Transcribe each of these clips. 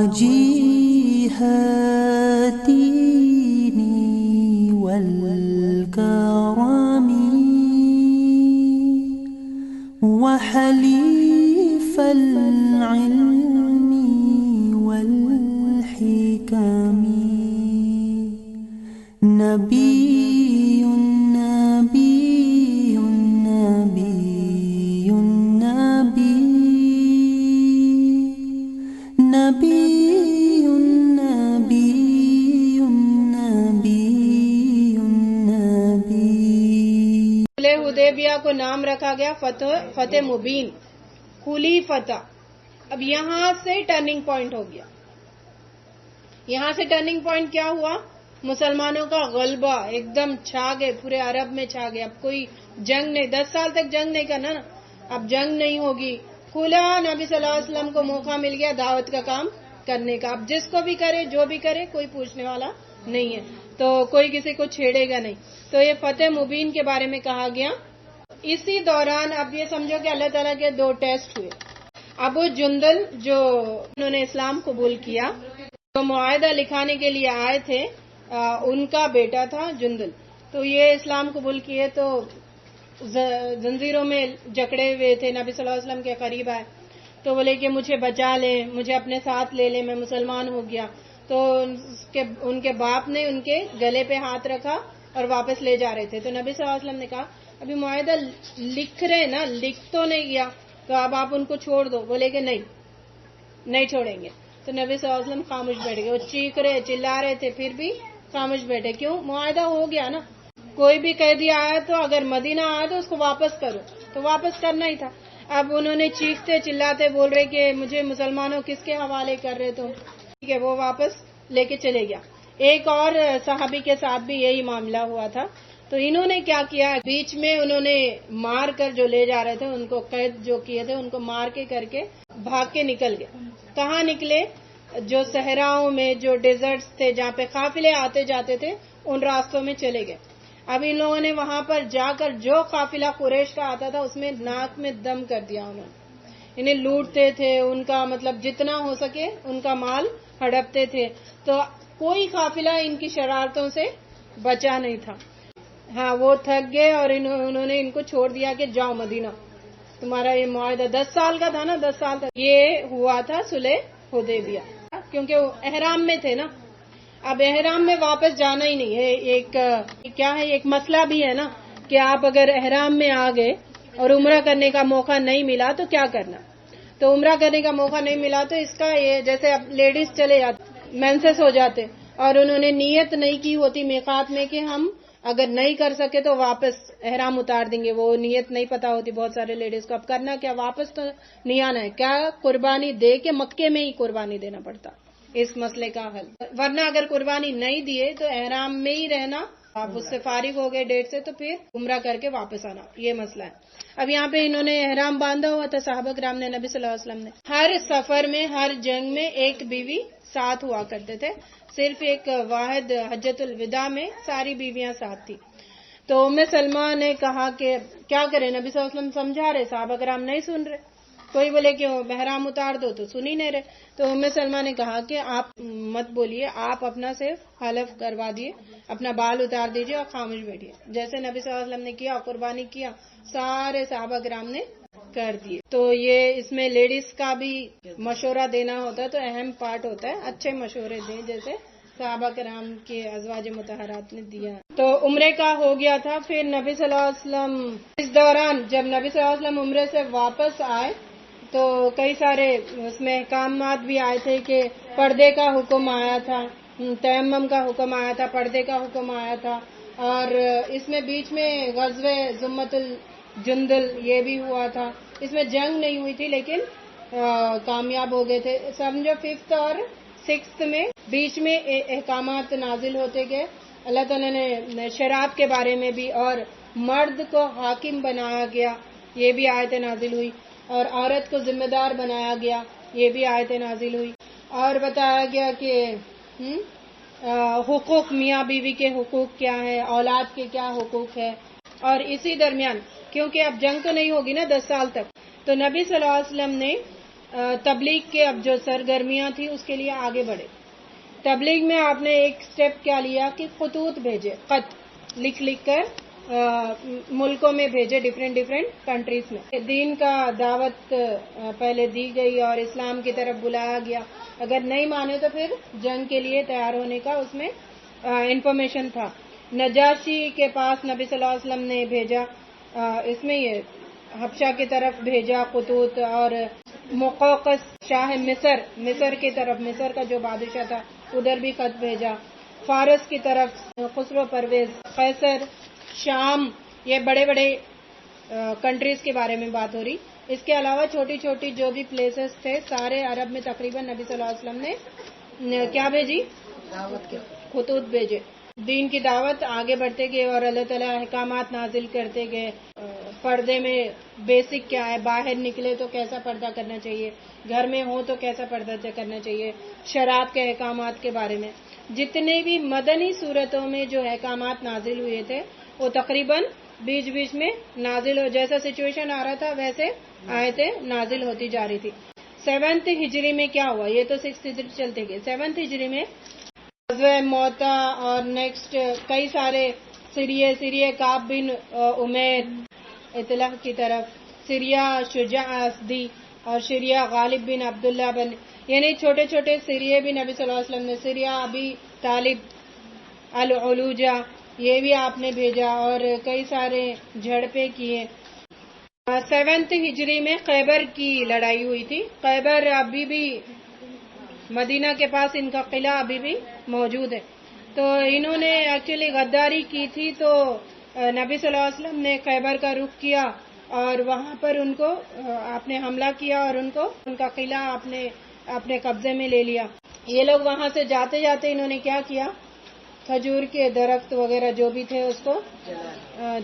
جهاتي والكرم وحليف العلم والحكم نبي نبي نبي نبي نبی نبی نبی نبی۔ حدیبیہ کو نام رکھا گیا فتح مبین، کھلی فتح۔ اب یہاں سے ٹرننگ پوائنٹ ہو گیا۔ یہاں سے ٹرننگ پوائنٹ کیا ہوا؟ مسلمانوں کا غلبہ ایک دم چھا گئے، پورے عرب میں چھا گئے۔ اب کوئی جنگ نہیں، 10 سال تک جنگ نہیں کرنا نا، اب جنگ نہیں ہوگی۔ کھلا نبی صلی اللہ علیہ وسلم کو موقع مل گیا دعوت کا کام کرنے کا۔ اب جس کو بھی کرے، جو بھی کرے، کوئی پوچھنے والا نہیں ہے، تو کوئی کسی کو چھیڑے گا نہیں۔ تو یہ فتح مبین کے بارے میں کہا گیا۔ اسی دوران اب یہ سمجھو کہ اللہ تعالیٰ کے 2 ٹیسٹ ہوئے۔ ابو جندل جو انہوں نے اسلام قبول کیا، جو معاہدہ لکھانے کے لیے آئے تھے، ان کا بیٹا تھا جندل، تو یہ اسلام قبول کیے تو زنجیروں میں جکڑے ہوئے تھے، نبی صلی اللہ علیہ وسلم کے قریب آئے تو بولے کہ مجھے بچا لیں، مجھے اپنے ساتھ لے لیں، میں مسلمان ہو گیا۔ تو ان کے باپ نے ان کے گلے پہ ہاتھ رکھا اور واپس لے جا رہے تھے، تو نبی صلی اللہ علیہ وسلم نے کہا ابھی معاہدہ لکھ رہے نا، لکھ تو نہیں گیا، تو اب آپ ان کو چھوڑ دو۔ بولے کہ نہیں چھوڑیں گے۔ تو نبی صلی اللہ علیہ وسلم خاموش بیٹھ گئے۔ وہ چیخ رہے، چلا رہے تھے، پھر بھی خاموش بیٹھے۔ کیوں؟ معاہدہ ہو گیا نا۔ کوئی بھی قیدی آیا تو اگر مدینہ آیا تو اس کو واپس کرو، تو واپس کرنا ہی تھا۔ اب انہوں نے چیختے چلاتے بول رہے کہ مجھے مسلمانوں کس کے حوالے کر رہے، تو ٹھیک ہے، وہ واپس لے کے چلے گیا۔ ایک اور صحابی کے ساتھ بھی یہی معاملہ ہوا تھا، تو انہوں نے کیا کیا، بیچ میں انہوں نے مار کر جو لے جا رہے تھے ان کو، قید جو کیے تھے ان کو مار کے کر کے بھاگ کے نکل گئے۔ کہاں نکلے؟ جو صحراؤں میں، جو ڈیزرٹس تھے جہاں پہ قافلے آتے جاتے تھے، ان راستوں میں چلے گئے۔ اب ان لوگوں نے وہاں پر جا کر جو قافلہ قریش کا آتا تھا اس میں ناک میں دم کر دیا انہوں نے۔ انہیں لوٹتے تھے، ان کا مطلب جتنا ہو سکے ان کا مال ہڑپتے تھے، تو کوئی قافلہ ان کی شرارتوں سے بچا نہیں تھا۔ ہاں، وہ تھک گئے اور انہوں نے ان کو چھوڑ دیا کہ جاؤ مدینہ، تمہارا یہ معاہدہ 10 سال کا تھا نا، 10 سال تک یہ ہوا تھا صلح حدیبیہ، کیونکہ وہ احرام میں تھے نا۔ اب احرام میں واپس جانا ہی نہیں ہے۔ ایک کیا ہے، ایک مسئلہ بھی ہے نا کہ آپ اگر احرام میں آ گئے اور عمرہ کرنے کا موقع نہیں ملا تو کیا کرنا؟ تو عمرہ کرنے کا موقع نہیں ملا تو اس کا یہ، جیسے اب لیڈیز چلے جاتے، مینسس ہو جاتے اور انہوں نے نیت نہیں کی ہوتی میقات میں کہ ہم اگر نہیں کر سکے تو واپس احرام اتار دیں گے، وہ نیت نہیں پتا ہوتی بہت سارے لیڈیز کو۔ اب کرنا کیا؟ واپس تو نہیں آنا ہے، کیا قربانی دے کے مکے میں ہی قربانی دینا پڑتا، اس مسئلے کا حل۔ ورنہ اگر قربانی نہیں دیے تو احرام میں ہی رہنا، آپ اس سے فارغ ہو گئے ڈیٹ سے تو پھر عمرہ کر کے واپس آنا، یہ مسئلہ ہے۔ اب یہاں پہ انہوں نے احرام باندھا ہوا تھا صحابہ کرام نے، نبی صلی اللہ علیہ وسلم نے ہر سفر میں، ہر جنگ میں ایک بیوی ساتھ ہوا کرتے تھے، صرف ایک واحد حجۃ الوداع میں ساری بیویاں ساتھ تھی۔ تو ام سلمہ نے کہا کہ کیا کریں، نبی صلی اللہ علیہ وسلم سمجھا رہے، صحابہ کرام نہیں سن رہے، کوئی بولے کہ احرام اتار دو تو سن ہی نہیں رہے۔ تو ام سلمہ نے کہا کہ آپ مت بولیے، آپ اپنا صرف حلف کروا دیے، اپنا بال اتار دیجیے اور خاموش بیٹھیے۔ جیسے نبی صلی اللہ علیہ وسلم نے کیا، قربانی کیا، سارے صحابہ کرام نے کر دیے۔ تو یہ اس میں لیڈیز کا بھی مشورہ دینا ہوتا ہے، تو اہم پارٹ ہوتا ہے، اچھے مشورے دیں جیسے صحابہ کرام کے ازواج مطہرات نے دیا۔ تو عمرے کا ہو گیا تھا۔ پھر نبی صلی اللہ علیہ وسلم اس دوران جب نبی صلی اللہ علیہ وسلم عمرے سے واپس آئے تو کئی سارے اس میں احکامات بھی آئے تھے کہ پردے کا حکم آیا تھا، تیمم کا حکم آیا تھا، پردے کا حکم آیا تھا، اور اس میں بیچ میں غزوہ ذمۃ الجندل یہ بھی ہوا تھا۔ اس میں جنگ نہیں ہوئی تھی لیکن کامیاب ہو گئے تھے۔ سمجھو 5th اور 6th میں بیچ میں احکامات نازل ہوتے گئے۔ اللہ تعالیٰ نے شراب کے بارے میں بھی، اور مرد کو حاکم بنایا گیا، یہ بھی آیتیں نازل ہوئی، اور عورت کو ذمہ دار بنایا گیا، یہ بھی آیتیں نازل ہوئی، اور بتایا گیا کہ حقوق، میاں بیوی کے حقوق کیا ہے، اولاد کے کیا حقوق ہے۔ اور اسی درمیان کیونکہ اب جنگ تو نہیں ہوگی نا 10 سال تک، تو نبی صلی اللہ علیہ وسلم نے تبلیغ کے اب جو سرگرمیاں تھی اس کے لیے آگے بڑھے. تبلیغ میں آپ نے ایک سٹیپ کیا لیا کہ خطوط بھیجے, خط لکھ کر ملکوں میں بھیجے, ڈفرینٹ کنٹریز میں. دین کا دعوت پہلے دی گئی اور اسلام کی طرف بلایا گیا. اگر نہیں مانے تو پھر جنگ کے لیے تیار ہونے کا اس میں انفارمیشن تھا. نجاشی کے پاس نبی صلی اللہ علیہ وسلم نے بھیجا, اس میں یہ حبشہ کی طرف بھیجا خطوط, اور مقوقس شاہ مصر کی طرف, مصر کا جو بادشاہ تھا ادھر بھی خط بھیجا. فارس کی طرف خسرو پرویز, قیصر, شام, یہ بڑے کنٹریز کے بارے میں بات ہو رہی. اس کے علاوہ چھوٹی چھوٹی جو بھی پلیسز تھے سارے عرب میں تقریباً نبی صلی اللہ علیہ وسلم نے کیا بھیجی, خطوط بھیجے. دین کی دعوت آگے بڑھتے گئے اور اللہ تعالیٰ احکامات نازل کرتے گئے. پردے میں بیسک کیا ہے, باہر نکلے تو کیسا پردہ کرنا چاہیے, گھر میں ہو تو کیسا پردہ کرنا چاہیے, شراب کے احکامات کے بارے میں. جتنے بھی مدنی صورتوں میں جو احکامات نازل ہوئے تھے وہ تقریباً بیچ میں نازل ہو, جیسا سچویشن آ رہا تھا ویسے آیتیں نازل ہوتی جا رہی تھی. 7 ہجری میں کیا ہوا, یہ تو 6 ہجری چلتے گئے. 7 ہجری میں غزوہ موتا اور نیکسٹ کئی سارے سیریہ کعب بن عمیر اطلاع کی طرف, سیریہ شجاع اسدی اور سیریہ غالب بن عبداللہ بن, یعنی چھوٹے چھوٹے سیریے بھی نبی صلی اللہ علیہ وسلم نے, سیریہ ابی طالب العلوجہ یہ بھی آپ نے بھیجا, اور کئی سارے جھڑپیں کیے. 7 ہجری میں خیبر کی لڑائی ہوئی تھی. خیبر ابھی بھی مدینہ کے پاس ان کا قلعہ ابھی بھی موجود ہے. تو انہوں نے ایکچولی غداری کی تھی, تو نبی صلی اللہ علیہ وسلم نے خیبر کا رخ کیا اور وہاں پر ان کو آپ نے حملہ کیا اور ان کا قلعہ اپنے قبضے میں لے لیا. یہ لوگ وہاں سے جاتے جاتے انہوں نے کیا کیا, کھجور کے درخت وغیرہ جو بھی تھے اس کو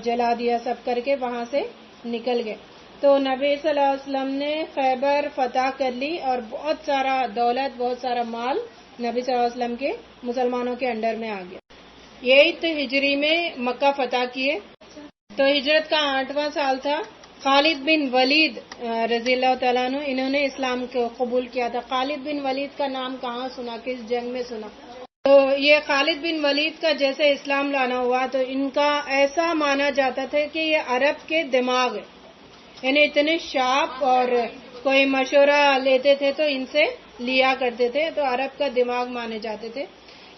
جلا دیا, سب کر کے وہاں سے نکل گئے. تو نبی صلی اللہ علیہ وسلم نے خیبر فتح کر لی اور بہت سارا دولت, بہت سارا مال نبی صلی اللہ علیہ وسلم کے مسلمانوں کے انڈر میں آ گیا. 8 ہجری میں مکہ فتح کیے. تو ہجرت کا 8واں سال تھا. خالد بن ولید رضی اللہ تعالیٰ عنہ, انہوں نے اسلام کو قبول کیا تھا. خالد بن ولید کا نام کہاں سنا, کس جنگ میں سنا؟ تو یہ خالد بن ولید کا جیسے اسلام لانا ہوا تو ان کا ایسا مانا جاتا تھا کہ یہ عرب کے دماغ ہے, یعنی اتنے شارپ, اور کوئی مشورہ لیتے تھے تو ان سے لیا کرتے تھے, تو عرب کا دماغ مانے جاتے تھے.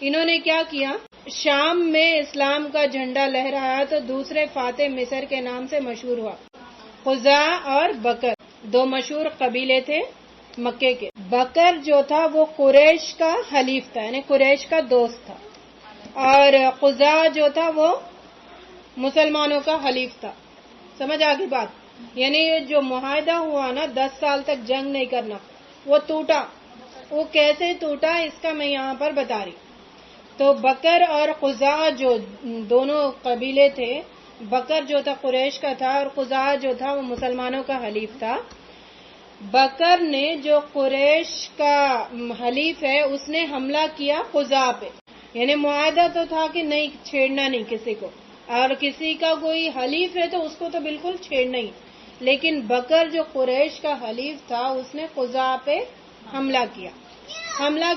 انہوں نے کیا کیا, شام میں اسلام کا جھنڈا لہرایا تو دوسرے فاتح مصر کے نام سے مشہور ہوا. خزاع اور بکر 2 مشہور قبیلے تھے مکے کے. بکر جو تھا وہ قریش کا حلیف تھا, یعنی قریش کا دوست تھا, اور خزاع جو تھا وہ مسلمانوں کا حلیف تھا. سمجھ آ گئی بات؟ یعنی جو معاہدہ ہوا نا 10 سال تک جنگ نہیں کرنا, وہ ٹوٹا. وہ کیسے ٹوٹا اس کا میں یہاں پر بتا رہی. تو بکر اور خزاع جو دونوں قبیلے تھے, بکر جو تھا قریش کا تھا اور خزاع جو تھا وہ مسلمانوں کا حلیف تھا. بکر نے جو قریش کا حلیف ہے اس نے حملہ کیا خزاع پہ, یعنی معاہدہ تو تھا کہ نہیں چھیڑنا نہیں کسی کو, اور کسی کا کوئی حلیف ہے تو اس کو تو بالکل چھیڑنا ہی. لیکن بکر جو قریش کا حلیف تھا اس نے خزاع پہ حملہ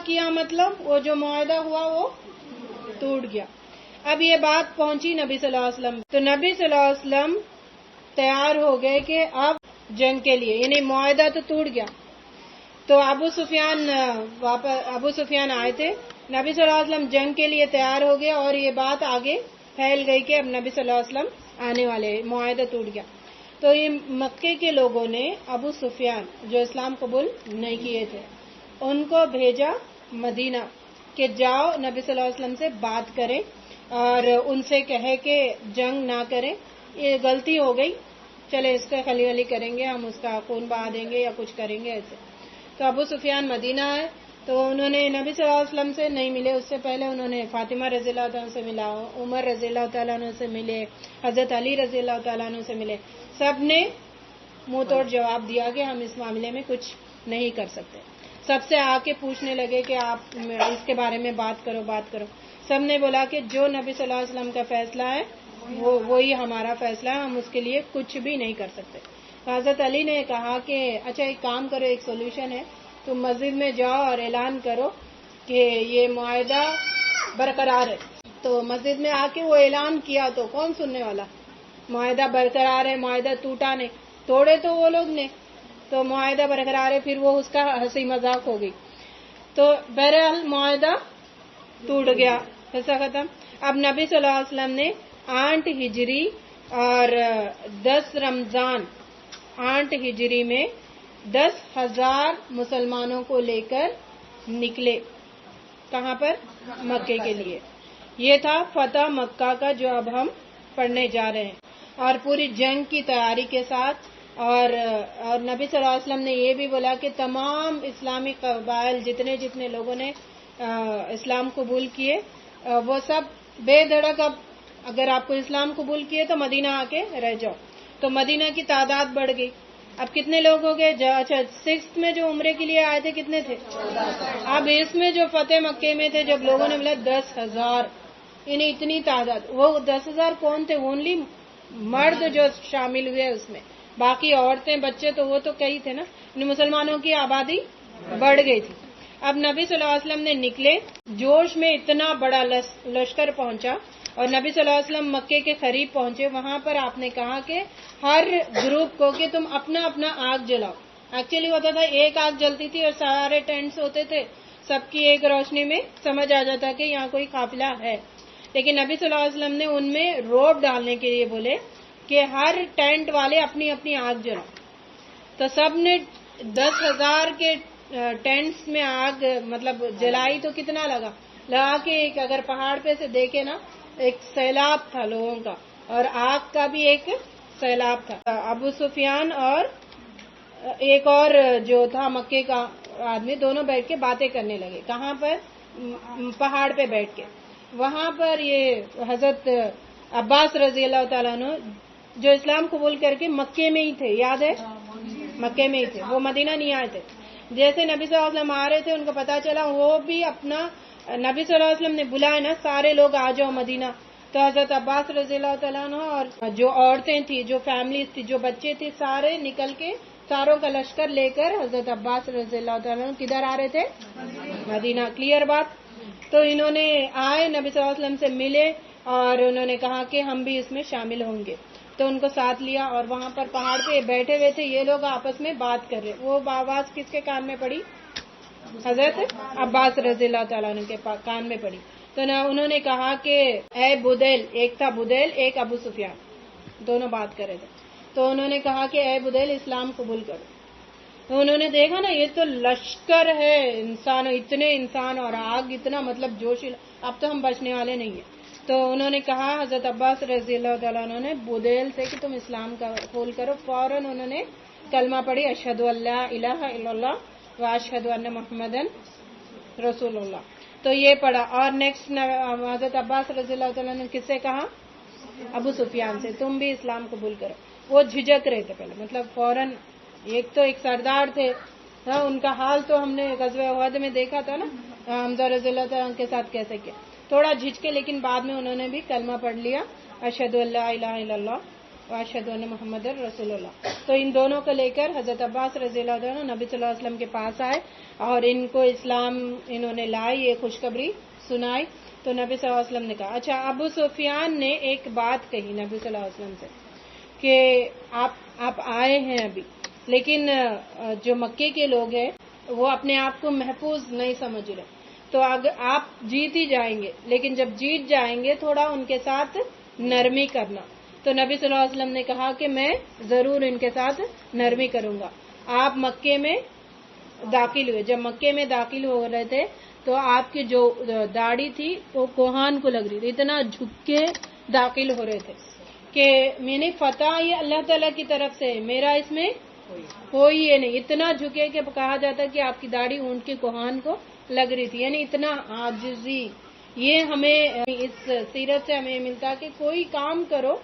کیا مطلب وہ جو معاہدہ ہوا وہ ٹوٹ گیا. اب یہ بات پہنچی نبی صلی اللہ علیہ وسلم, تو نبی صلی اللہ علیہ وسلم تیار ہو گئے کہ اب جنگ کے لیے, یعنی معاہدہ تو ٹوٹ گیا. تو ابو سفیان آئے تھے, نبی صلی اللہ علیہ وسلم جنگ کے لیے تیار ہو گئے, اور یہ بات آگے پھیل گئی کہ اب نبی صلی اللہ علیہ وسلم آنے والے, معاہدہ ٹوٹ گیا. تو یہ مکے کے لوگوں نے ابو سفیان جو اسلام قبول نہیں کیے تھے ان کو بھیجا مدینہ کہ جاؤ نبی صلی اللہ علیہ وسلم سے بات کریں اور ان سے کہے کہ جنگ نہ کریں, یہ غلطی ہو گئی, چلے اس کا خلی کریں گے, ہم اس کا خون بہا دیں گے یا کچھ کریں گے ایسے. تو ابو سفیان مدینہ آئے تو انہوں نے نبی صلی اللہ علیہ وسلم سے نہیں ملے, اس سے پہلے انہوں نے فاطمہ رضی اللہ تعالیٰ سے ملا, عمر رضی اللہ تعالیٰ عنہ سے ملے, حضرت علی رضی اللہ تعالیٰ عنہ سے ملے. سب نے منہ توڑ جواب دیا کہ ہم اس معاملے میں کچھ نہیں کر سکتے. سب سے آ کے پوچھنے لگے کہ آپ اس کے بارے میں بات کرو. سب نے بولا کہ جو نبی صلی اللہ علیہ وسلم کا فیصلہ ہے وہی ہمارا فیصلہ ہے, ہم اس کے لیے کچھ بھی نہیں کر سکتے. حضرت علی نے کہا کہ اچھا ایک کام کرو، ایک سولوشن ہے، تم مسجد میں جاؤ اور اعلان کرو کہ یہ معاہدہ برقرار ہے. تو مسجد میں آ کے وہ اعلان کیا تو کون سننے والا؟ معاہدہ برقرار ہے، معاہدہ ٹوٹا نہیں، توڑے تو وہ لوگ نے، تو معاہدہ برقرار ہے، پھر وہ اس کا ہنسی مذاق ہو گئی. تو بہرحال معاہدہ ٹوٹ گیا، ایسا ختم. اب نبی صلی اللہ علیہ وسلم نے 8 ہجری اور 10 رمضان 8 ہجری میں 10,000 مسلمانوں کو لے کر نکلے. کہاں پر؟ مکے کے لیے. یہ تھا فتح مکہ کا جو اب ہم پڑھنے جا رہے ہیں، اور پوری جنگ کی تیاری کے ساتھ. اور نبی صلی اللہ علیہ وسلم نے یہ بھی بولا کہ تمام اسلامی قبائل جتنے جتنے لوگوں نے اسلام قبول کیے وہ سب بے دھڑک اب اگر آپ کو اسلام قبول کیے تو مدینہ آ کے رہ جاؤ. تو مدینہ کی تعداد بڑھ گئی. اب کتنے لوگ ہو گئے؟ اچھا 6 میں جو عمرے کے لیے آئے تھے کتنے تھے؟ اب اس میں جو فتح مکے میں تھے جب لوگوں نے بولا 10,000، یعنی اتنی تعداد. وہ 10,000 کون تھے؟ اونلی مرد جو شامل ہوئے اس میں، باقی عورتیں بچے تو وہ تو کئی تھے نا. مسلمانوں کی آبادی بڑھ گئی تھی. اب نبی صلی اللہ علیہ وسلم نے نکلے، جوش میں اتنا بڑا لشکر پہنچا، اور نبی صلی اللہ علیہ وسلم مکے کے قریب پہنچے. وہاں پر آپ نے کہا کہ ہر گروپ کو کہ تم اپنا اپنا آگ جلاؤ. ایکچولی ہوتا تھا ایک آگ جلتی تھی اور سارے ٹینٹس ہوتے تھے، سب کی ایک روشنی میں سمجھ آ جاتا کہ یہاں کوئی قافلہ ہے. لیکن نبی صلی اللہ علیہ وسلم نے ان میں روب ڈالنے کے لیے بولے کہ ہر ٹینٹ والے اپنی اپنی آگ جلاؤ. تو سب نے 10,000 کے ٹینٹس میں آگ مطلب جلائی. تو کتنا لگا کہ ایک اگر پہاڑ پہ سے دیکھے نا ایک سیلاب تھا لوگوں کا، اور آگ کا بھی ایک سیلاب تھا. ابو سفیان اور ایک اور جو تھا مکے کا آدمی، دونوں بیٹھ کے باتیں کرنے لگے. کہاں پر؟ پہاڑ پہ بیٹھ کے. وہاں پر یہ حضرت عباس رضی اللہ تعالیٰ عنہ جو اسلام قبول کر کے مکے میں ہی تھے، یاد ہے؟ مکے میں ہی تھے، وہ مدینہ نہیں آئے تھے. جیسے نبی صلی اللہ علیہ وسلم آ رہے تھے ان کو پتا چلا، وہ بھی اپنا نبی صلی اللہ علیہ وسلم نے بلایا نا سارے لوگ آ جاؤ مدینہ. تو حضرت عباس رضی اللہ تعالیٰ عنہ اور جو عورتیں تھیں، جو فیملیز تھی، جو بچے تھے، سارے نکل کے ساروں کا لشکر لے کر حضرت عباس رضی اللہ تعالیٰ عنہ کدھر آ رہے تھے؟ مدینہ. کلیئر بات؟ تو انہوں نے آئے، نبی صلی اللہ علیہ وسلم سے ملے اور انہوں نے کہا کہ ہم بھی اس میں شامل ہوں گے. تو ان کو ساتھ لیا اور وہاں پر پہاڑ پہ بیٹھے ہوئے تھے. یہ لوگ آپس میں بات کر رہے. وہ آواز کس کے کان میں پڑی؟ حضرت عباس رضی اللہ تعالیٰ عنہ کے کان میں پڑی. تو انہوں نے کہا کہ اے بدیل، ایک تھا بدیل، ایک ابو سفیان، دونوں بات کر رہے تھے. تو انہوں نے کہا کہ اے بدیل اسلام قبول کرو. تو انہوں نے دیکھا نا یہ تو لشکر ہے انسان، اتنے انسان اور آگ اتنا مطلب جوش، اب تو ہم بچنے والے نہیں ہیں. تو انہوں نے کہا حضرت عباس رضی اللہ تعالیٰ عنہ نے بدیل سے کہ تم اسلام کا قبول کرو. فوراً انہوں نے کلمہ پڑھی، اشہد ان لا الہ الا اللہ و اشہد ان محمدن رسول اللہ. تو یہ پڑھا. اور نیکسٹ حضرت عباس رضی اللہ تعالیٰ نے کس سے کہا؟ ابو سفیان سے، تم بھی اسلام قبول کرو. وہ جھجک رہے تھے پہلے، مطلب فوراً. ایک تو ایک سردار تھے، ان کا حال تو ہم نے غزوہ احد میں دیکھا تھا نا، حمزہ رضی اللہ تعالیٰ کے ساتھ کیسے کیا. تھوڑا جھجکے، لیکن بعد میں انہوں نے بھی کلمہ پڑھ لیا، اشہد ان لا الہ الا اللہ و اشہد ان محمد رسول اللہ. تو ان دونوں کو لے کر حضرت عباس رضی اللہ عنہ نبی صلی اللہ علیہ وسلم کے پاس آئے اور ان کو اسلام انہوں نے لائی، یہ خوشخبری سنائی. تو نبی صلی اللہ علیہ وسلم نے کہا. اچھا، ابو سفیان نے ایک بات کہی نبی صلی اللہ علیہ وسلم سے کہ آپ آئے ہیں ابھی، لیکن جو مکے کے لوگ ہیں وہ اپنے آپ کو محفوظ نہیں سمجھ رہے. تو اگر آپ جیت ہی جائیں گے، لیکن جب جیت جائیں گے تھوڑا ان کے ساتھ نرمی کرنا. تو نبی صلی اللہ علیہ وسلم نے کہا کہ میں ضرور ان کے ساتھ نرمی کروں گا. آپ مکے میں داخل ہوئے، جب مکے میں داخل ہو رہے تھے تو آپ کی جو داڑھی تھی وہ کوہان کو لگ رہی تھی، اتنا جھک کے داخل ہو رہے تھے کہ میں نے فتح یہ اللہ تعالیٰ کی طرف سے، میرا اس میں کوئی یہ نہیں. اتنا جھکے کہ کہا جاتا کہ آپ کی داڑھی اونٹ کے کوہان کو لگ رہی تھی، یعنی اتنا عاجزی. یہ ہمیں اس سیرت سے ہمیں ملتا کہ کوئی کام کرو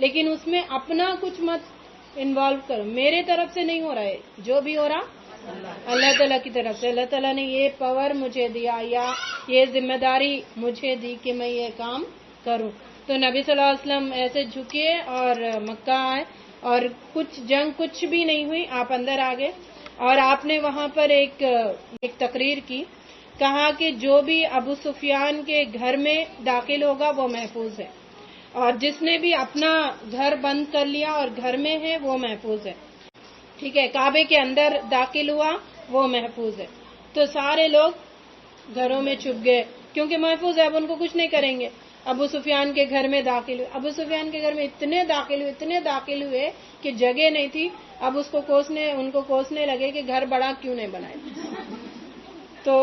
لیکن اس میں اپنا کچھ مت انوالو کرو. میرے طرف سے نہیں ہو رہا ہے، جو بھی ہو رہا اللہ تعالیٰ کی طرف سے. اللہ تعالیٰ نے یہ پاور مجھے دیا یا یہ ذمہ داری مجھے دی کہ میں یہ کام کروں. تو نبی صلی اللہ علیہ وسلم ایسے جھکے اور مکہ آئے. اور کچھ جنگ کچھ بھی نہیں ہوئی. آپ اندر آ گئے اور آپ نے وہاں پر ایک تقریر کی. کہا کہ جو بھی ابو سفیان کے گھر میں داخل ہوگا وہ محفوظ ہے، اور جس نے بھی اپنا گھر بند کر لیا اور گھر میں ہے وہ محفوظ ہے. ٹھیک ہے، کعبے کے اندر داخل ہوا وہ محفوظ ہے. تو سارے لوگ گھروں میں چھپ گئے کیونکہ محفوظ ہے، اب ان کو کچھ نہیں کریں گے. ابو سفیان کے گھر میں داخل ہوئے. ابو سفیان کے گھر میں اتنے داخل ہوئے کہ جگہ نہیں تھی. اب ان کو کوسنے لگے کہ گھر بڑا کیوں نہیں بنائے. تو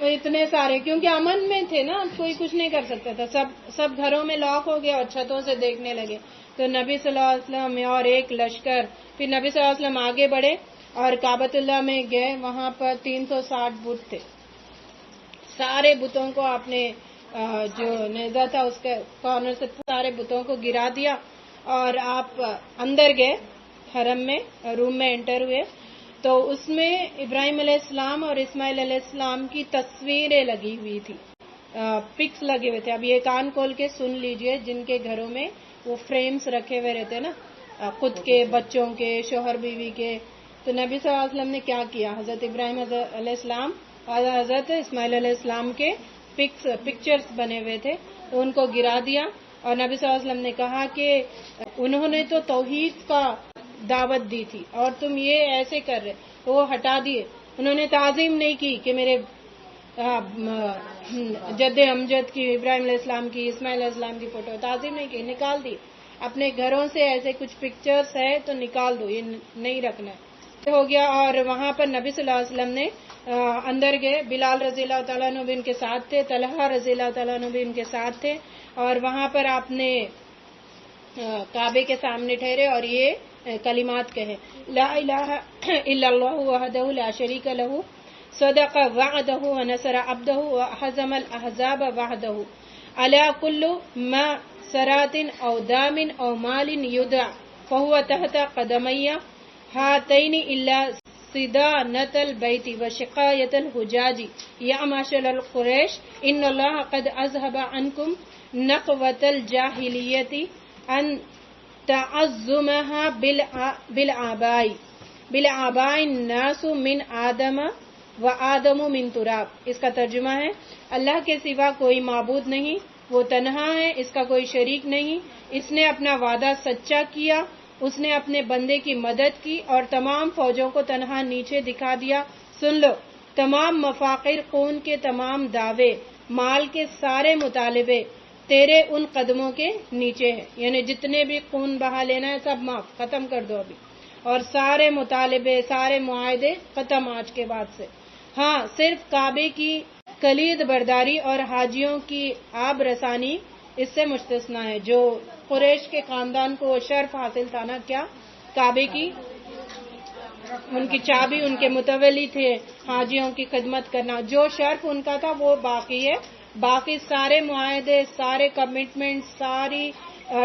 اتنے سارے، کیونکہ امن میں تھے نا، کوئی کچھ نہیں کر سکتا تھا. سب گھروں میں لاک ہو گیا اور چھتوں سے دیکھنے لگے. تو نبی صلی اللہ علیہ وسلم اور ایک لشکر، پھر نبی صلی اللہ علیہ وسلم آگے بڑھے اور کعبۃ اللہ میں گئے. وہاں پر 360 بت تھے. سارے بتوں کو آپ نے جو نیزہ تھا اس کے کارنر سے سارے بتوں کو گرا دیا اور آپ اندر گئے حرم میں، روم میں انٹر ہوئے. تو اس میں ابراہیم علیہ السلام اور اسماعیل علیہ السلام کی تصویریں لگی ہوئی تھی، پکس لگے ہوئے تھے. اب یہ کان کھول کے سن لیجئے، جن کے گھروں میں وہ فریمز رکھے ہوئے رہتے نا، خود کے، بچوں کے، شوہر بیوی کے. تو نبی صلی اللہ علیہ وسلم نے کیا کیا، حضرت ابراہیم علیہ السلام اور حضرت اسماعیل علیہ السلام کے پکچرز بنے ہوئے تھے، تو ان کو گرا دیا. اور نبی صلی اللہ علیہ وسلم نے کہا کہ انہوں نے تو توحید کا دعوت دی تھی اور تم یہ ایسے کر رہے. تو وہ ہٹا دیے. انہوں نے تعظیم نہیں کی کہ میرے جد امجد کی، ابراہیم علیہ السلام کی، اسماعیل علیہ السلام کی فوٹو تعظیم نہیں کی، نکال دی. اپنے گھروں سے ایسے کچھ پکچرز ہے تو نکال دو، یہ نہیں رکھنا ہے. ہو گیا. اور وہاں پر نبی صلی اللہ علیہ وسلم نے اندر گئے. بلال رضی اللہ تعالیٰ عنہ بھی ان کے ساتھ تھے، طلحہ رضی اللہ تعالیٰ عنہ بھی ان کے ساتھ تھے. اور وہاں پر آپ نے کعبے کے سامنے ٹھہرے اور یہ کلمات کہے، لا الہ الا اللہ وحدہ لا شریک لہ صدق وعدہ ونصر عبدہ وہزم الاحزاب وحدہ علی کل ما سرات او دام او مال یدع فہو تحت قدمی ہاتین الا صدانۃ البیت وشقایۃ الحجاج یا معشر القریش ان اللہ قد اذهب عنکم نقوۃ الجاہلیۃ ان تعظمها بالآباء الناس من آدم و آدم من تراب. اس کا ترجمہ ہے، اللہ کے سوا کوئی معبود نہیں، وہ تنہا ہے، اس کا کوئی شریک نہیں. اس نے اپنا وعدہ سچا کیا، اس نے اپنے بندے کی مدد کی اور تمام فوجوں کو تنہا نیچے دکھا دیا. سن لو، تمام مفاخر، خون کے تمام دعوے، مال کے سارے مطالبے تیرے ان قدموں کے نیچے ہے. یعنی جتنے بھی خون بہا لینا ہے سب معاف، ختم کر دو ابھی، اور سارے مطالبے، سارے معاہدے ختم آج کے بعد سے. ہاں، صرف کعبے کی کلید برداری اور حاجیوں کی آب رسانی اس سے مستثنا ہے. جو قریش کے خاندان کو شرف حاصل تھا نا، کیا، کعبے کی، ان کی چابی، ان کے متولی تھے حاجیوں کی خدمت کرنا، جو شرف ان کا تھا وہ باقی ہے. باقی سارے معاہدے، سارے کمٹمنٹ، ساری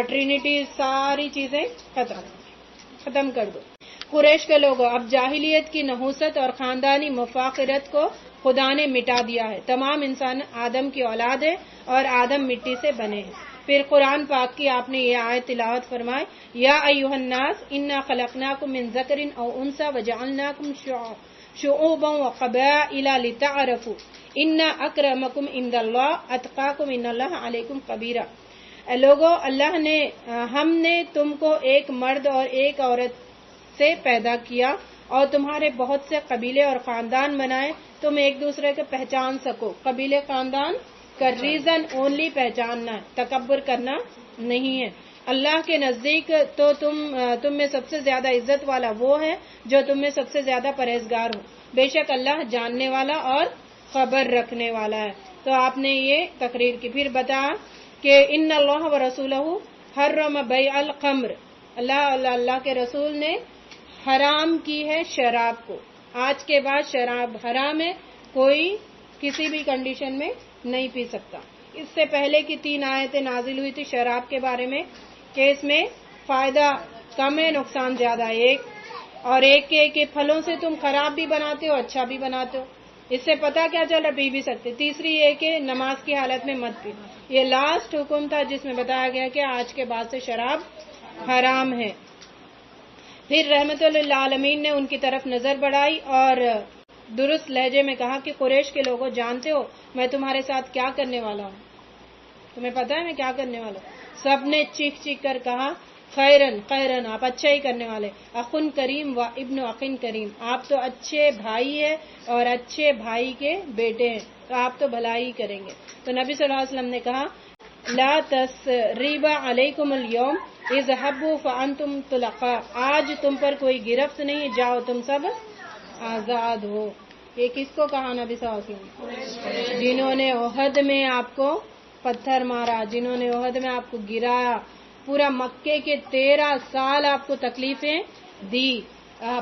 ٹرینٹی، ساری چیزیں ختم کر دو. قریش کے لوگوں، اب جاہلیت کی نحوست اور خاندانی مفاخرت کو خدا نے مٹا دیا ہے. تمام انسان آدم کی اولاد ہے اور آدم مٹی سے بنے ہیں. پھر قرآن پاک کی آپ نے یہ آیت تلاوت فرمائے، یا ایھا الناس انا خلقناکم من ذکر او انثی وجعلناکم شعوبا وقبائل لتعارفوا ان اکرمکم عند اللہ اتقاکم ان اللہ علیکم خبیر. لوگو، ہم نے تم کو ایک مرد اور ایک عورت سے پیدا کیا اور تمہارے بہت سے قبیلے اور خاندان بنائے، تم ایک دوسرے کو پہچان سکو. قبیلے، خاندان کا ریزن اونلی پہچاننا ہے، تکبر کرنا نہیں ہے. اللہ کے نزدیک تو تم میں سب سے زیادہ عزت والا وہ ہے جو تم میں سب سے زیادہ پرہیزگار ہو. بے شک اللہ جاننے والا اور خبر رکھنے والا ہے. تو آپ نے یہ تقریر کی. پھر بتا کہ ان اللہ و رسولہ حرم بیع الخمر، اللہ کے رسول نے حرام کی ہے شراب کو. آج کے بعد شراب حرام ہے، کوئی کسی بھی کنڈیشن میں نہیں پی سکتا. اس سے پہلے کی 3 آیتیں نازل ہوئی تھی شراب کے بارے میں کہ اس میں فائدہ کم ہے، نقصان زیادہ ہے. ایک کہ پھلوں سے تم خراب بھی بناتے ہو، اچھا بھی بناتے ہو. اس سے پتہ کیا چلا، پی بھی سکتے. تیسری یہ کہ نماز کی حالت میں مت پی. یہ لاسٹ حکم تھا جس میں بتایا گیا کہ آج کے بعد سے شراب حرام ہے. پھر رحمت للعالمین نے ان کی طرف نظر بڑھائی اور درست لہجے میں کہا کہ قریش کے لوگوں جانتے ہو میں تمہارے ساتھ کیا کرنے والا ہوں؟ تمہیں پتا ہے میں کیا کرنے والا ہوں؟ سب نے چیخ چیخ کر کہا خیرن خیرن، آپ اچھا ہی کرنے والے، اخن کریم و ابن اخن کریم، آپ تو اچھے بھائی ہیں اور اچھے بھائی کے بیٹے ہیں، تو آپ تو بھلائی کریں گے۔ تو نبی صلی اللہ علیہ وسلم نے کہا لا تثریب علیکم اليوم اذهبوا فانتم طلقاء، آج تم پر کوئی گرفت نہیں، جاؤ تم سب آزاد ہو۔ یہ کس کو کہا نبی صلی اللہ علیہ وسلم؟ جنہوں نے احد میں آپ کو پتھر مارا، جنہوں نے احد میں آپ کو گرایا، پورا مکے کے 13 سال آپ کو تکلیفیں دی،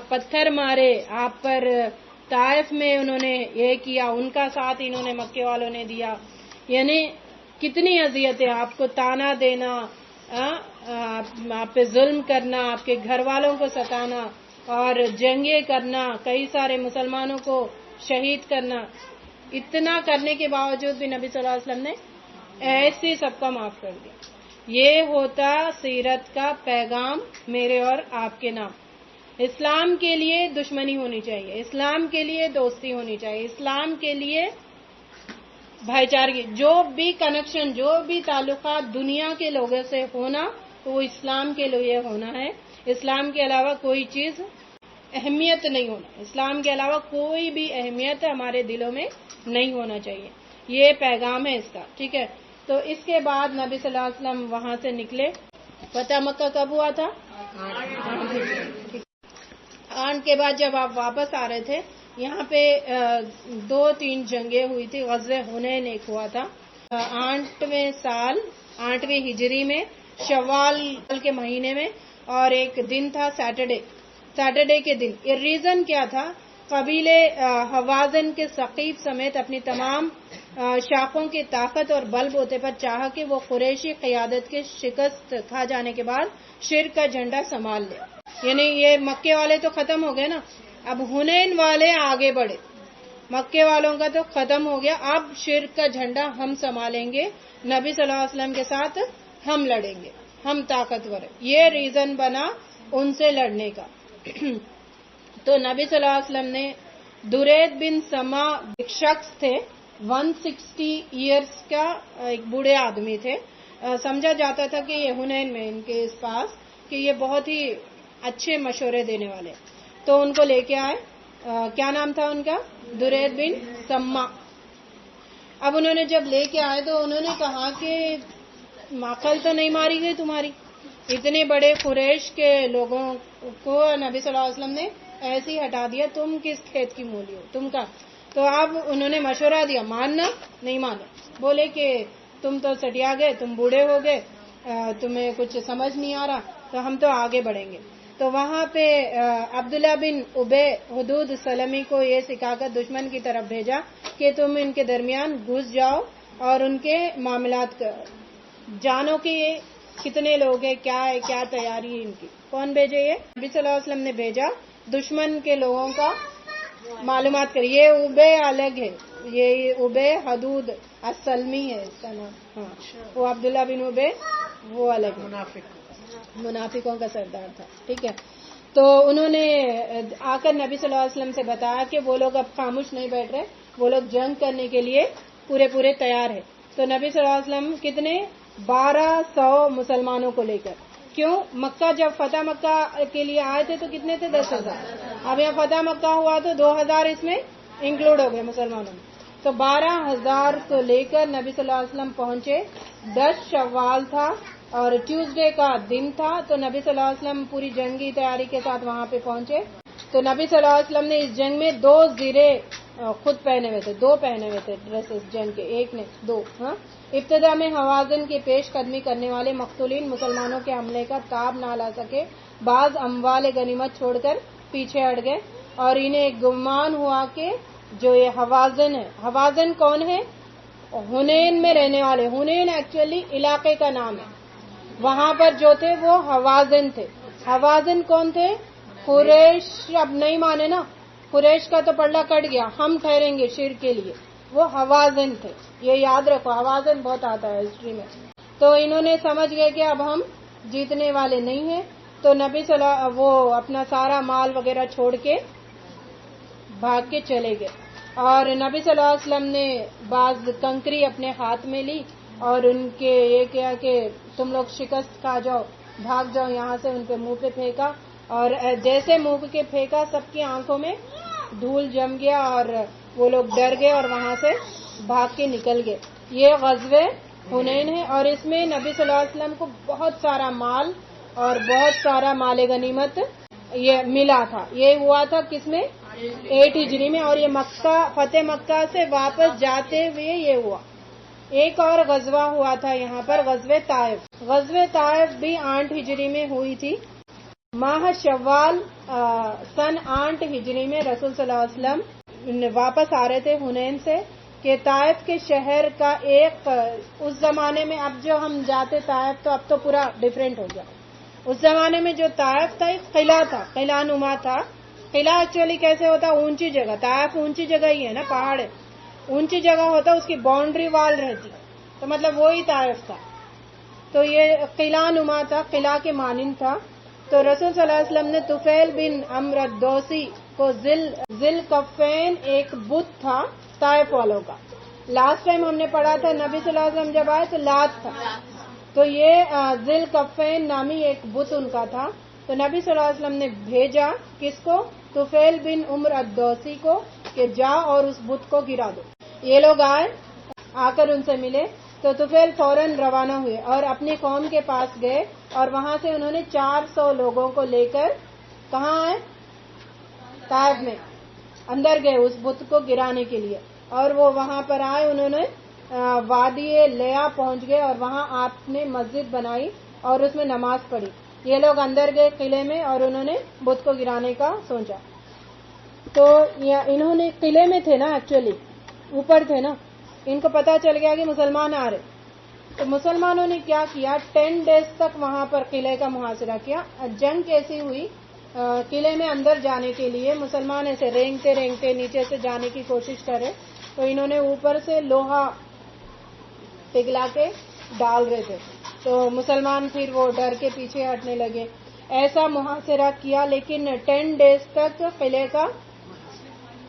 پتھر مارے آپ پر، طائف میں انہوں نے یہ کیا، ان کا ساتھ انہوں نے مکے والوں نے دیا، یعنی کتنی اذیتیں، آپ کو تانا دینا، آپ پہ ظلم کرنا، آپ کے گھر والوں کو ستانا اور جنگیں کرنا، کئی سارے مسلمانوں کو شہید کرنا، اتنا کرنے کے باوجود بھی نبی صلی اللہ علیہ وسلم نے ایسے سب کا معاف کر دیا۔ یہ ہوتا سیرت کا پیغام میرے اور آپ کے نام۔ اسلام کے لیے دشمنی ہونی چاہیے، اسلام کے لیے دوستی ہونی چاہیے، اسلام کے لیے بھائی چارگی، جو بھی کنیکشن، جو بھی تعلقات دنیا کے لوگوں سے ہونا تو وہ اسلام کے لیے ہونا ہے۔ اسلام کے علاوہ کوئی چیز اہمیت نہیں ہونا، اسلام کے علاوہ کوئی بھی اہمیت ہمارے دلوں میں نہیں ہونا چاہیے، یہ پیغام ہے اس کا، ٹھیک ہے۔ تو اس کے بعد نبی صلی اللہ علیہ وسلم وہاں سے نکلے۔ فتح مکہ کب ہوا تھا؟ 8 کے بعد جب آپ واپس آ رہے تھے، یہاں پہ 2-3 جنگیں ہوئی تھی، غزوہ حنین ایک ہوا تھا 8ویں سال 8ویں ہجری میں شوال کے مہینے میں، اور ایک دن تھا سیٹرڈے کے دن۔ یہ ریزن کیا تھا؟ قبیلے حوازن کے ثقیف سمیت اپنی تمام شاخوں کی طاقت اور بل بوتے پر چاہا کہ وہ قریشی قیادت کے شکست کھا جانے کے بعد شرک کا جھنڈا سنبھال لے، یعنی یہ مکے والے تو ختم ہو گئے نا، اب حنین والے آگے بڑھے، مکے والوں کا تو ختم ہو گیا، اب شرک کا جھنڈا ہم سنبھالیں گے، نبی صلی اللہ علیہ وسلم کے ساتھ ہم لڑیں گے، ہم طاقتور ہیں، یہ ریزن بنا ان سے لڑنے کا۔ تو نبی صلی اللہ علیہ وسلم نے درید بن سما ایک شخص تھے، 160 ایئرس کا ایک بوڑھے آدمی تھے، سمجھا جاتا تھا کہ یہ حنین میں ان کے پاس کہ یہ بہت ہی اچھے مشورے دینے والے، تو ان کو لے کے آئے۔ کیا نام تھا ان کا؟ درید بن سما۔ اب انہوں نے جب لے کے آئے تو انہوں نے کہا کہ عقل تو نہیں ماری گئی تمہاری، اتنے بڑے قریش کے لوگوں کو نبی صلی اللہ علیہ وسلم نے ایسے ہی ہٹا دیا، تم کس کھیت کی مولی ہو تم کا؟ تو اب انہوں نے مشورہ دیا، ماننا نہیں مانا، بولے کہ تم تو سٹیا گئے، تم بوڑھے ہو گئے، تمہیں کچھ سمجھ نہیں آ رہا، تو ہم تو آگے بڑھیں گے۔ تو وہاں پہ عبداللہ بن ابے حدود سلمی کو یہ سکھا کر دشمن کی طرف بھیجا کہ تم ان کے درمیان گھس جاؤ اور ان کے معاملات جانو کہ یہ کتنے لوگ ہیں، کیا ہے، کیا تیاری ہے ان کی۔ کون بھیجے؟ یہ نبی صلی اللہ علیہ وسلم نے بھیجا، دشمن کے لوگوں کا معلومات کر۔ یہ ابے الگ ہے، یہ ابے حدود السلمی ہے اس کا نام، ہاں، وہ عبداللہ بن ابے وہ الگ ہے، منافقوں کا سردار تھا، ٹھیک ہے۔ تو انہوں نے آ کر نبی صلی اللہ علیہ وسلم سے بتایا کہ وہ لوگ اب خاموش نہیں بیٹھ رہے، وہ لوگ جنگ کرنے کے لیے پورے تیار ہے۔ تو نبی صلی اللہ علیہ وسلم کتنے 1200 مسلمانوں کو لے کر، کیوں مکہ جب فتح مکہ کے لیے آئے تھے تو کتنے تھے؟ 10,000، اب یہاں فتح مکہ ہوا تو 2000 اس میں انکلوڈ ہو گئے مسلمانوں میں، تو 12,000 کو لے کر نبی صلی اللہ علیہ وسلم پہنچے۔ 10 شوال تھا اور ٹیوزڈے کا دن تھا، تو نبی صلی اللہ علیہ وسلم پوری جنگی تیاری کے ساتھ وہاں پہ پہنچے۔ تو نبی صلی اللہ علیہ وسلم نے اس جنگ میں 2 زیرے خود پہنے ہوئے تھے، 2 پہنے ہوئے تھے ڈریسز جنگ کے، ایک نے 2۔ ہاں، ابتدا میں حوازن کی پیش قدمی کرنے والے مقتولین مسلمانوں کے حملے کا تاب نہ لا سکے، بعض اموال غنیمت چھوڑ کر پیچھے ہٹ گئے، اور انہیں گمان ہوا کہ جو یہ حوازن ہے، حوازن کون ہے؟ حنین میں رہنے والے، حنین ایکچولی علاقے کا نام ہے، وہاں پر جو تھے وہ حوازن تھے۔ حوازن کون تھے؟ قریش اب نہیں مانے نا، قریش کا تو پلڑا کٹ گیا، ہم ٹھہریں گے شرک کے لیے، وہ حوازن تھے، یہ یاد رکھو، حوازن بہت آتا ہے ہسٹری میں۔ تو انہوں نے سمجھ گئے کہ اب ہم جیتنے والے نہیں ہیں، تو وہ اپنا سارا مال وغیرہ چھوڑ کے بھاگ کے چلے گئے، اور نبی صلی اللہ علیہ وسلم نے بعض کنکری اپنے ہاتھ میں لی اور ان کے یہ کیا کہ تم لوگ شکست کھا جاؤ، بھاگ جاؤ یہاں سے، ان پہ منہ پہ پھینکا، اور جیسے منہ کے پھینکا سب کی آنکھوں میں دھول جم گیا اور وہ لوگ ڈر گئے اور وہاں سے بھاگ کے نکل گئے۔ یہ غزوہ حنین ہے، اور اس میں نبی صلی اللہ علیہ وسلم کو بہت سارا مال اور بہت سارا مال غنیمت یہ ملا تھا۔ یہ ہوا تھا کس میں؟ 8 ہجری میں، اور یہ مکہ فتح مکہ سے واپس جاتے ہوئے یہ ہوا۔ ایک اور غزوہ ہوا تھا یہاں پر، غزوہ طائف۔ غزوہ طائف بھی 8 ہجری میں ہوئی تھی۔ ماہ شوال سن 8 ہجری میں رسول صلی اللہ علیہ وسلم واپس آ رہے تھے حنین سے، کہ طائف کے شہر کا ایک اس زمانے میں، اب جو ہم جاتے طائف تو اب تو پورا ڈیفرنٹ ہو گیا، اس زمانے میں جو طائف تھا ایک قلعہ تھا، قلعہ نما تھا۔ قلعہ ایکچولی کیسے ہوتا؟ اونچی جگہ، طائف اونچی جگہ ہی ہے نا، پہاڑ ہے، اونچی جگہ ہوتا، اس کی باؤنڈری وال رہتی، تو مطلب وہی طائف تھا۔ تو یہ قلعہ نما تھا، قلعہ کے مانند تھا۔ تو رسول صلی اللہ علیہ وسلم نے طفیل بن عمرو الدوسی کو ذل کفین ایک بت تھا طائف والوں کا، لاسٹ ٹائم ہم نے پڑھا تھا نبی صلی اللہ علیہ وسلم جب آئے تو لات تھا، تو یہ ذل کفین نامی ایک بت ان کا تھا۔ تو نبی صلی اللہ علیہ وسلم نے بھیجا کس کو؟ طفیل بن عمرو الدوسی کو، کہ جا اور اس بت کو گرا دو۔ یہ لوگ آئے، آ کر ان سے ملے، تو طفیل فوراً روانہ ہوئے اور اپنی قوم کے پاس گئے، اور وہاں سے انہوں نے 400 لوگوں کو لے کر کہاں آئے؟ طائف میں اندر گئے اس بت کو گرانے کے لیے، اور وہ وہاں پر آئے، انہوں نے وادی لیا پہنچ گئے، اور وہاں آپ نے مسجد بنائی اور اس میں نماز پڑھی۔ یہ لوگ اندر گئے قلعے میں اور انہوں نے بت کو گرانے کا سوچا، تو انہوں نے قلعے میں تھے نا، ایکچولی اوپر تھے نا، ان کو پتا چل گیا کہ مسلمان آ رہے، تو مسلمانوں نے کیا کیا، 10 ڈیز تک وہاں پر قلعے کا محاصرہ کیا۔ جنگ کیسی ہوئی؟ قلعے میں اندر جانے کے لیے مسلمان ایسے رینگتے رینگتے نیچے سے جانے کی کوشش کرے، تو انہوں نے اوپر سے لوہا پگھلا کے ڈال رہے تھے، تو مسلمان پھر وہ ڈر کے پیچھے ہٹنے لگے۔ ایسا محاصرہ کیا، لیکن 10 ڈیز تک قلعے کا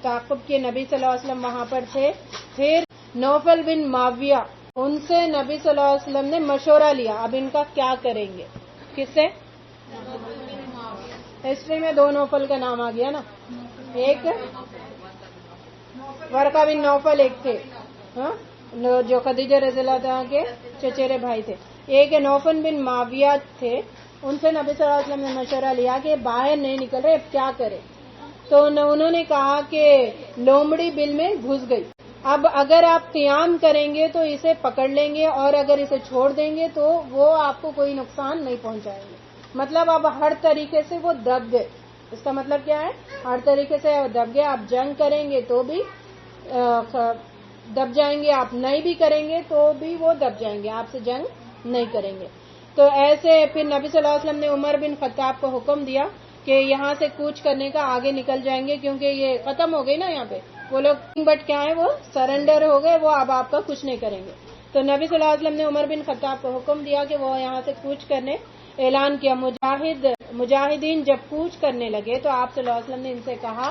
تعاقب کیے، نبی صلی اللہ علیہ وسلم وہاں پر تھے۔ پھر نوفل بن معاویہ، ان سے نبی صلی اللہ علیہ وسلم نے مشورہ لیا، اب ان کا کیا کریں گے؟ کس سے؟ ہسٹری میں 2 نوفل کا نام آ گیا نا، ایک ورقہ بن نوفل ایک تھے، جو خدیجہ رضی اللہ عنہا کے چچیرے بھائی تھے، ایک نوفل بن معاویہ تھے۔ ان سے نبی صلی اللہ علیہ وسلم نے مشورہ لیا کہ باہر نہیں نکل رہے، اب کیا کریں؟ تو انہوں نے کہا کہ لومڑی بل میں گھس گئی، اب اگر آپ قیام کریں گے تو اسے پکڑ لیں گے، اور اگر اسے چھوڑ دیں گے تو وہ آپ کو کوئی نقصان نہیں پہنچائیں گے۔ مطلب اب ہر طریقے سے وہ دب گئے، اس کا مطلب کیا ہے؟ ہر طریقے سے دب گئے، آپ جنگ کریں گے تو بھی دب جائیں گے، آپ نہیں بھی کریں گے تو بھی وہ دب جائیں گے، آپ سے جنگ نہیں کریں گے۔ تو ایسے پھر نبی صلی اللہ علیہ وسلم نے عمر بن خطاب کو حکم دیا کہ یہاں سے کوچ کرنے کا، آگے نکل جائیں گے، کیونکہ یہ ختم ہو گئی نا یہاں پہ، وہ لوگ بٹ کیا ہے، وہ سرنڈر ہو گئے، وہ اب آپ کا کچھ نہیں کریں گے۔ تو نبی صلی اللہ علیہ وسلم نے عمر بن خطاب کو حکم دیا کہ وہ یہاں سے کوچ کرنے، اعلان کیا۔ مجاہدین جب کوچ کرنے لگے تو آپ صلی اللہ علیہ وسلم نے ان سے کہا،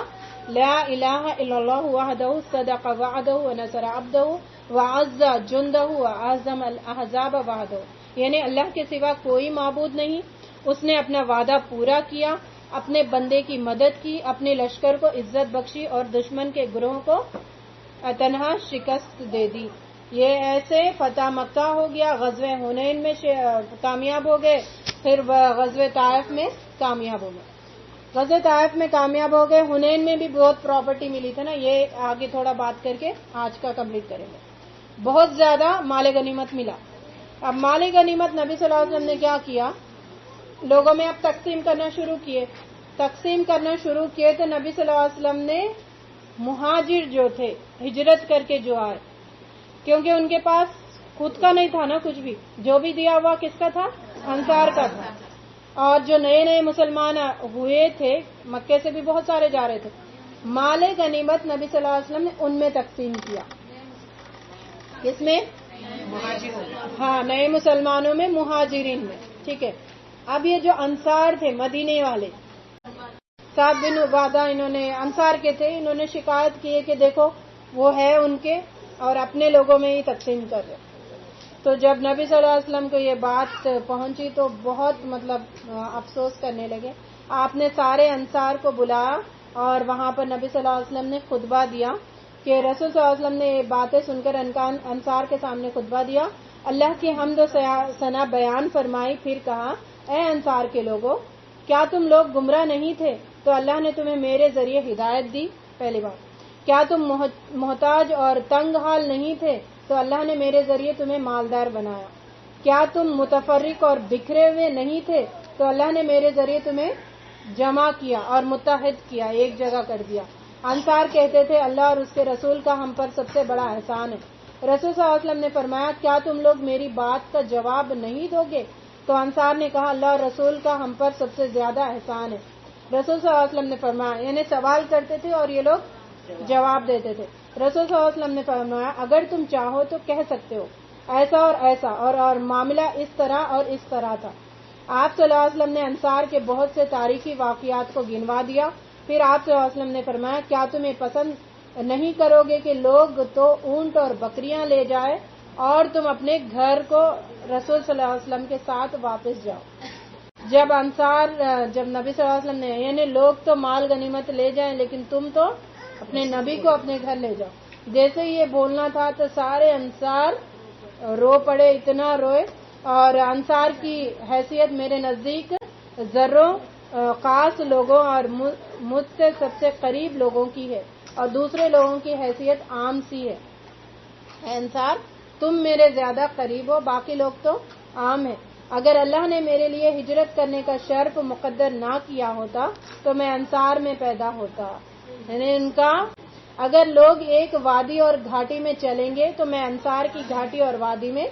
لا الہ الا اللہ وحدہ صدق وعدہ ونصر عبدہ وعز جندہ وعظم الاحزاب وحدہ، یعنی اللہ کے سوا کوئی معبود نہیں، اس نے اپنا وعدہ پورا کیا، اپنے بندے کی مدد کی، اپنے لشکر کو عزت بخشی اور دشمن کے گروہ کو تنہا شکست دے دی۔ یہ ایسے فتح مکہ ہو گیا، غزوہ حنین میں کامیاب ہو گئے، پھر غزوہ طائف میں کامیاب ہو گئے۔ غزوہ طائف میں کامیاب ہو گئے، حنین میں بھی بہت پراپرٹی ملی تھی نا، یہ آگے تھوڑا بات کر کے آج کا کمپلیٹ کریں گے۔ بہت زیادہ مال غنیمت ملا۔ اب مال غنیمت نبی صلی اللہ علیہ وسلم نے کیا کیا، لوگوں میں اب تقسیم کرنا شروع کیے۔ تو نبی صلی اللہ علیہ وسلم نے مہاجر جو تھے، ہجرت کر کے جو آئے، کیونکہ ان کے پاس خود کا نہیں تھا نا کچھ بھی، جو بھی دیا ہوا کس کا تھا؟ انصار کا تھا، اور جو نئے نئے مسلمان ہوئے تھے، مکے سے بھی بہت سارے جا رہے تھے، مال غنیمت نبی صلی اللہ علیہ وسلم نے ان میں تقسیم کیا۔ کس میں؟ ہاں، نئے مسلمانوں میں، مہاجرین میں، ٹھیک ہے۔ اب یہ جو انصار تھے مدینے والے، سعد بن عبادہ انہوں نے انصار کے تھے، انہوں نے شکایت کی کہ دیکھو وہ ہے ان کے اور اپنے لوگوں میں ہی تقسیم کر رہے. تو جب نبی صلی اللہ علیہ وسلم کو یہ بات پہنچی تو بہت افسوس کرنے لگے. آپ نے سارے انصار کو بلایا اور وہاں پر نبی صلی اللہ علیہ وسلم نے خطبہ دیا کہ رسول صلی اللہ علیہ وسلم نے یہ باتیں سن کر انصار کے سامنے خطبہ دیا، اللہ کی حمد و ثنا بیان فرمائی، پھر کہا اے انصار کے لوگوں، کیا تم لوگ گمراہ نہیں تھے تو اللہ نے تمہیں میرے ذریعے ہدایت دی. پہلی بات، کیا تم محتاج اور تنگ حال نہیں تھے تو اللہ نے میرے ذریعے تمہیں مالدار بنایا. کیا تم متفرق اور بکھرے ہوئے نہیں تھے تو اللہ نے میرے ذریعے تمہیں جمع کیا اور متحد کیا، ایک جگہ کر دیا. انصار کہتے تھے اللہ اور اس کے رسول کا ہم پر سب سے بڑا احسان ہے. رسول صلی اللہ علیہ وسلم نے فرمایا کیا تم لوگ میری بات کا جواب نہیں دو گے؟ تو انصار نے کہا اللہ اور رسول کا ہم پر سب سے زیادہ احسان ہے. رسول صلی اللہ علیہ وسلم نے فرمایا، یعنی سوال کرتے تھے اور یہ لوگ جواب دیتے تھے. رسول صلی اللہ علیہ وسلم نے فرمایا اگر تم چاہو تو کہہ سکتے ہو ایسا اور ایسا، اور معاملہ اس طرح اور اس طرح تھا. آپ صلی اللہ علیہ وسلم نے انصار کے بہت سے تاریخی واقعات کو گنوا دیا. پھر آپ صلی اللہ علیہ وسلم نے فرمایا کیا تم یہ پسند نہیں کرو گے کہ لوگ تو اونٹ اور بکریاں لے جائے اور تم اپنے گھر کو رسول صلی اللہ علیہ وسلم کے ساتھ واپس جاؤ. جب نبی صلی اللہ علیہ وسلم نے یعنی لوگ تو مال غنیمت لے جائیں لیکن تم تو اپنے نبی کو اپنے گھر لے جاؤ. جیسے یہ بولنا تھا تو سارے انصار رو پڑے، اتنا روئے. اور انصار کی حیثیت میرے نزدیک ذروں خاص لوگوں اور مجھ سے سب سے قریب لوگوں کی ہے اور دوسرے لوگوں کی حیثیت عام سی ہے. انصار تم میرے زیادہ قریب ہو، باقی لوگ تو عام ہیں. اگر اللہ نے میرے لیے ہجرت کرنے کا شرف مقدر نہ کیا ہوتا تو میں انصار میں پیدا ہوتا. یعنی ان کا اگر لوگ ایک وادی اور گھاٹی میں چلیں گے تو میں انصار کی گھاٹی اور وادی میں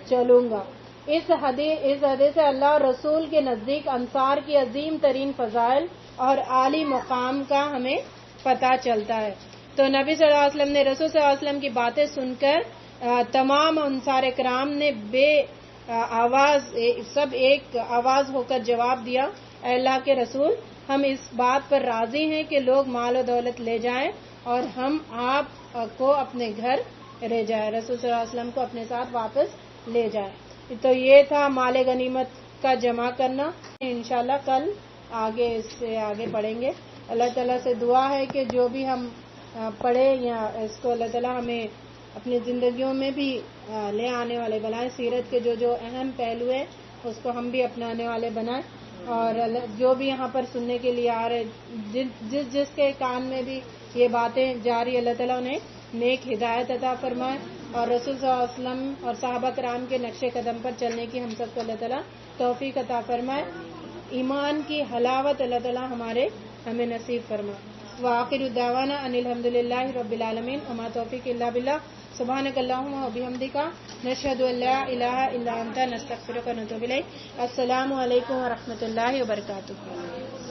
چلوں گا. اس حدیث سے اللہ اور رسول کے نزدیک انصار کی عظیم ترین فضائل اور عالی مقام کا ہمیں پتہ چلتا ہے. تو نبی صلی اللہ علیہ وسلم نے رسول صلی اللہ علیہ وسلم کی باتیں سن کر تمام انصار کرام نے سب ایک آواز ہو کر جواب دیا اے اللہ کے رسول، ہم اس بات پر راضی ہیں کہ لوگ مال و دولت لے جائیں اور ہم آپ کو اپنے گھر لے جائیں، رسول صلی اللہ علیہ وسلم کو اپنے ساتھ واپس لے جائیں. تو یہ تھا مال غنیمت کا جمع کرنا. انشاءاللہ کل اس سے آگے پڑھیں گے. اللہ تعالیٰ سے دعا ہے کہ جو بھی ہم پڑھے یا اس کو اللہ تعالیٰ ہمیں اپنی زندگیوں میں بھی لے آنے والے بنائیں. سیرت کے جو اہم پہلو ہیں اس کو ہم بھی اپنانے والے بنائیں. اور جو بھی یہاں پر سننے کے لیے آ رہے، جس کے کان میں بھی یہ باتیں جاری، اللہ تعالیٰ انہیں نیک ہدایت عطا فرمائے اور رسول صلی اللہ علیہ وسلم اور صحابہ کرام کے نقش قدم پر چلنے کی ہم سب کو اللہ تعالیٰ توفیق عطا فرمائے. ایمان کی حلاوت اللہ تعالیٰ ہمیں نصیب فرمائے. وآخر دعوانا ان الحمد للہ رب العالمین. وما توفیق الا باللہ. سبحانک اللہم و بحمدک، نشہد ان لا الہ الا انت، نستغفرک و نتوب الیک. السلام علیکم و رحمۃ اللہ وبرکاتہ.